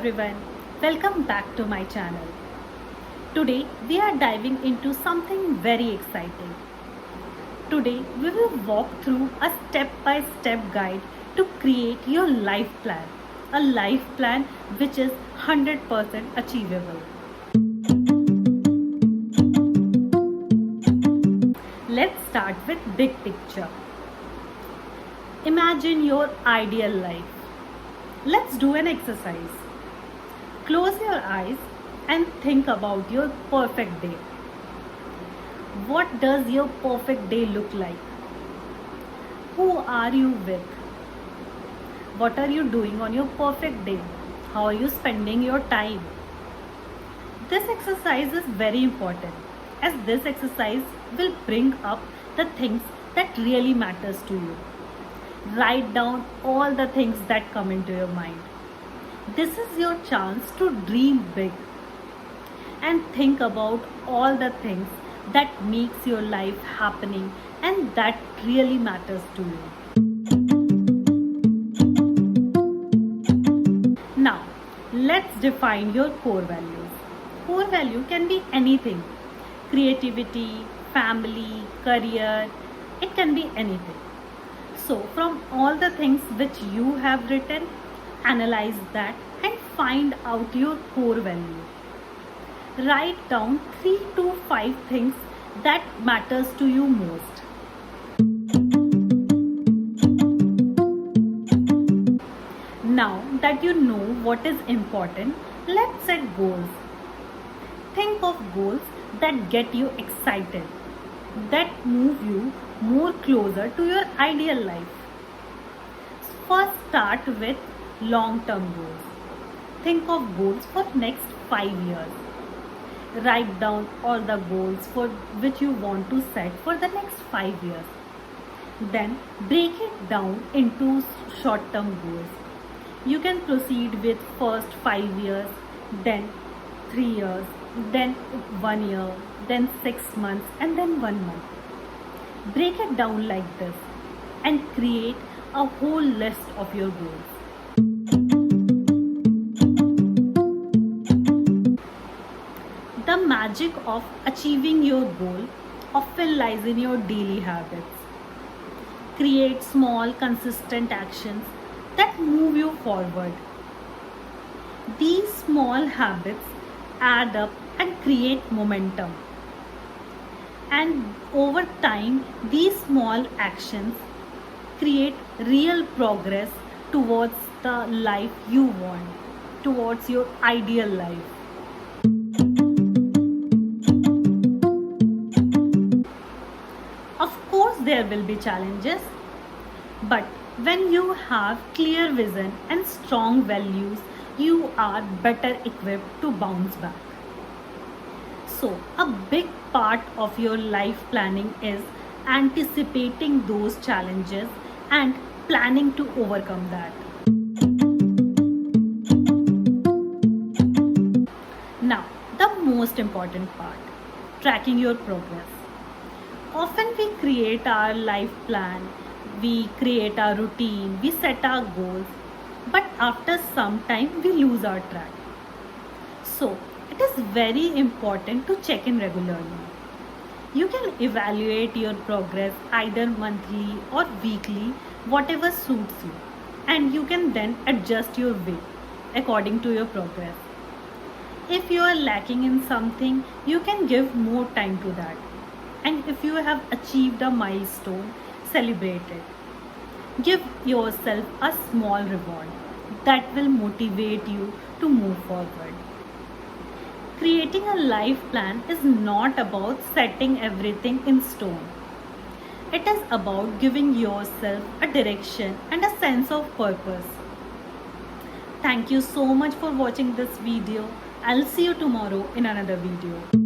everyone, welcome back to my channel. Today we are diving into something very exciting. Today we will walk through a step-by-step guide to create your life plan. A life plan which is 100% achievable. Let's start with big picture. Imagine your ideal life. Let's do an exercise. Close your eyes and think about your perfect day. What does your perfect day look like? Who are you with? What are you doing on your perfect day? How are you spending your time? This exercise is very important, as this exercise will bring up the things that really matters to you. Write down all the things that come into your mind. This is your chance to dream big and think about all the things that makes your life happening and that really matters to you. Now, let's define your core values. Core value can be anything. Creativity, family, career, it can be anything. So, from all the things which you have written, analyze that and find out your core value. Write down 3 to 5 things that matters to you most. Now that you know what is important, let's set goals. Think of goals that get you excited, that move you more closer to your ideal life. First, start with long-term goals. Think of goals for next 5 years. Write down all the goals for which you want to set for the next 5 years. Then break it down into short-term goals. You can proceed with first 5 years, then 3 years, then 1 year, then 6 months, and then 1 month. Break it down like this and create a whole list of your goals. The magic of achieving your goal often lies in your daily habits. Create small, consistent actions that move you forward. These small habits add up and create momentum. And over time, these small actions create real progress towards the life you want, towards your ideal life. Of course, there will be challenges, but when you have clear vision and strong values, you are better equipped to bounce back. So, a big part of your life planning is anticipating those challenges and planning to overcome that. Now, the most important part, tracking your progress. Often we create our life plan, we create our routine, we set our goals, but after some time we lose our track. So, it is very important to check in regularly. You can evaluate your progress either monthly or weekly, whatever suits you, and you can then adjust your way according to your progress. If you are lacking in something, you can give more time to that. And if you have achieved a milestone, celebrate it. Give yourself a small reward that will motivate you to move forward. Creating a life plan is not about setting everything in stone. It is about giving yourself a direction and a sense of purpose. Thank you so much for watching this video. I'll see you tomorrow in another video.